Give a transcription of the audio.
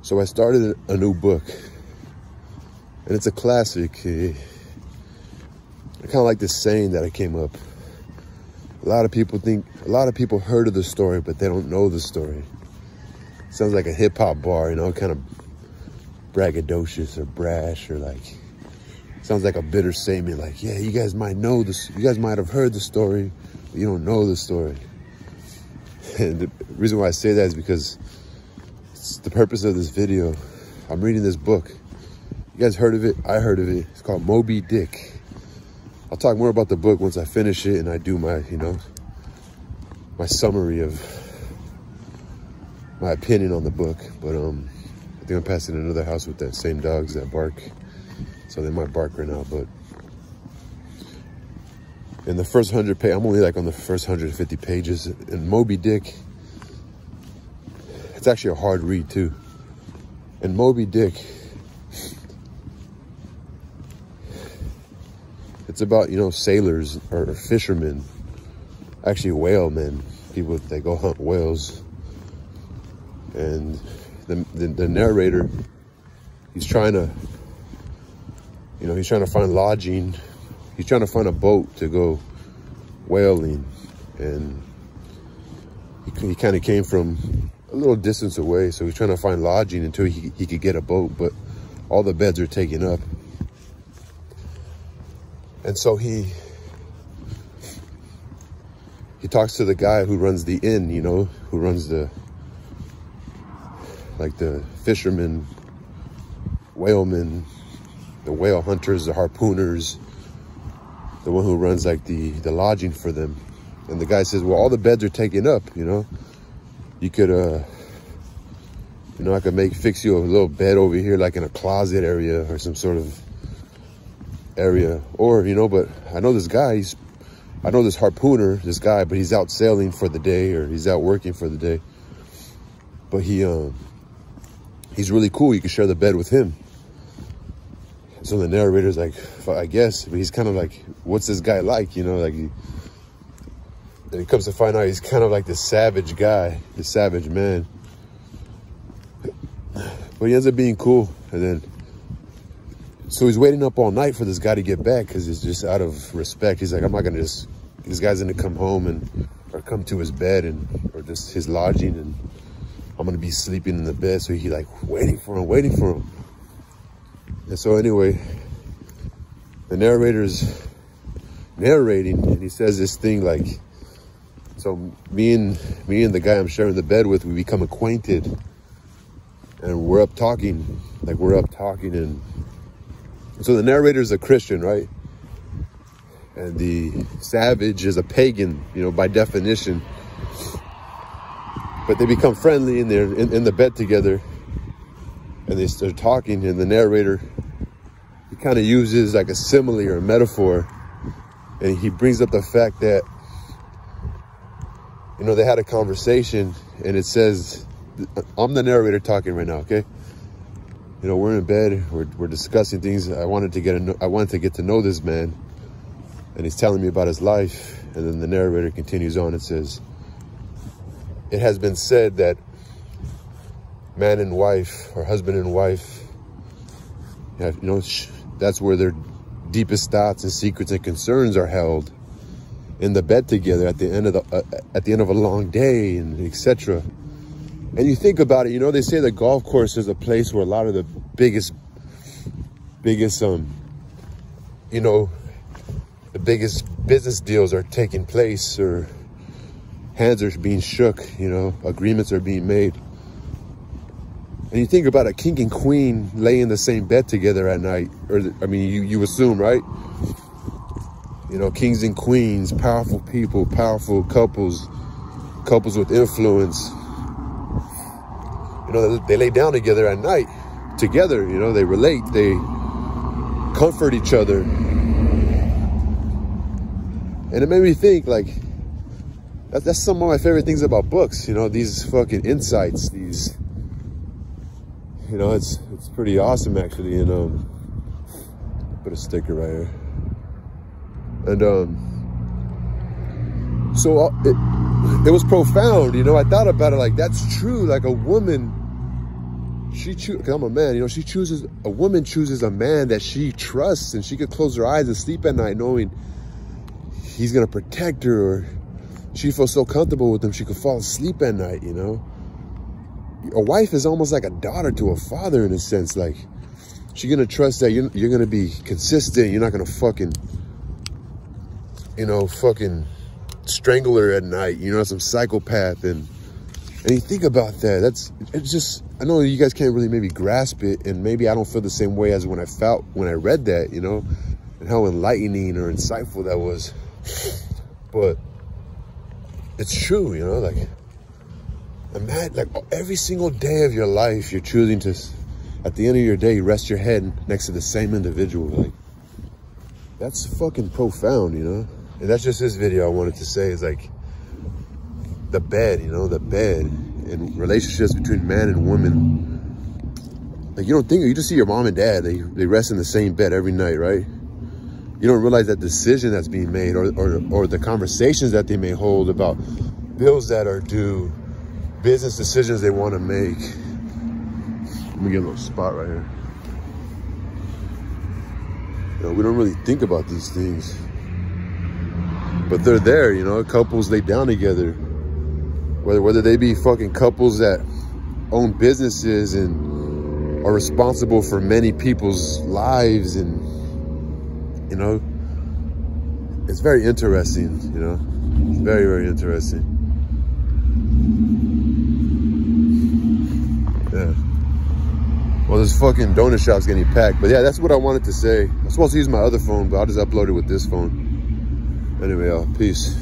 So I started a new book, and it's a classic. I kind of like this saying that I came up. A lot of people heard of the story, but they don't know the story. Sounds like a hip hop bar, you know, kind of braggadocious or brash, or like, sounds like a bitter statement. Like, yeah, you guys might know this. You guys might have heard the story, but you don't know the story. And the reason why I say that is because it's the purpose of this video. I'm reading this book. You guys heard of it? I heard of it. It's called Moby Dick. I'll talk more about the book once I finish it and I do my, you know, my summary of my opinion on the book. But I think I'm passing another house with that same dogs that bark. So they might bark right now, but in the first 100 pages, I'm only like on the first 150 pages. In Moby Dick, it's actually a hard read too. And Moby Dick, it's about, you know, sailors or fishermen, actually whalemen, people that go hunt whales. And the narrator, he's trying to, you know, he's trying to find lodging. He's trying to find a boat to go whaling. And he kind of came from a little distance away, so he's trying to find lodging until he could get a boat, but all the beds are taken up. And so he talks to the guy who runs the inn, you know, who runs the fishermen, whalemen, the whale hunters, the harpooners, the one who runs like the lodging for them. And the guy says, well, all the beds are taken up, you know. You could, you know, I could fix you a little bed over here, like in a closet area or some sort of area. Or, you know, but I know this guy, I know this harpooner, this guy, but he's out sailing for the day, or he's out working for the day. But he's really cool. You can share the bed with him. So the narrator's like, I guess, but he's kind of like, what's this guy like? You know, like, he comes to find out he's kind of like this savage guy, this savage man. But he ends up being cool. And then, so he's waiting up all night for this guy to get back, because it's just out of respect. He's like, I'm not going to just, this guy's going to come home or come to his bed or just his lodging, and I'm going to be sleeping in the bed. So he like waiting for him. And so anyway, the narrator's narrating, and he says this thing like, so me and the guy I'm sharing the bed with, we become acquainted, and we're up talking, and so the narrator's a Christian, right? And the savage is a pagan, you know, by definition. But they become friendly, and they're in the bed together, and they start talking, and the narrator, he kind of uses like a simile or a metaphor, and he brings up the fact that, you know, they had a conversation, and it says, I'm the narrator talking right now, okay? You know, we're in bed, we're discussing things. I wanted to get to know this man, and he's telling me about his life. And then the narrator continues on. It says, it has been said that man and wife, or husband and wife, you know, that's where their deepest thoughts and secrets and concerns are held, in the bed together at the end of a long day, and etc. And you think about it, you know, they say the golf course is a place where a lot of the biggest, you know, the biggest business deals are taking place, or hands are being shook, you know, agreements are being made. And you think about a king and queen laying in the same bed together at night, or, I mean, you assume, right? You know, kings and queens, powerful people, powerful couples with influence. You know, they lay down together at night, together, you know, they relate, they comfort each other. And it made me think, like, that's some of my favorite things about books, you know, these fucking insights, these, you know, it's pretty awesome, actually. And put a sticker right here. And so it was profound, you know. I thought about it, like, that's true. Like, a woman cause I'm a man, you know, a woman chooses a man that she trusts, and she could close her eyes and sleep at night knowing he's gonna protect her, or she feels so comfortable with him she could fall asleep at night, you know. A wife is almost like a daughter to a father in a sense. Like, she's gonna trust that you're gonna be consistent. You're not gonna fucking, you know, fucking strangle her at night, you know, some psychopath. And you think about that, it's just, I know you guys can't really maybe grasp it, and maybe I don't feel the same way as when I felt when I read that, you know, and how enlightening or insightful that was. But it's true, you know, like, imagine, like, every single day of your life, you're choosing to, at the end of your day, rest your head next to the same individual. Like, that's fucking profound, you know? And that's just this video I wanted to say, is like, the bed, you know, the bed and relationships between man and woman. Like, you don't think, you just see your mom and dad, they rest in the same bed every night, right? You don't realize that decision that's being made, or the conversations that they may hold about bills that are due, business decisions they want to make. Let me get a little spot right here. You know, we don't really think about these things, but they're there, you know. Couples lay down together, whether they be fucking couples that own businesses and are responsible for many people's lives, and, you know, it's very interesting, you know. It's very, very interesting. Yeah. Well, this fucking donut shop's getting packed. But yeah, that's what I wanted to say. I'm supposed to use my other phone, but I'll just upload it with this phone. Anyway, y'all, peace.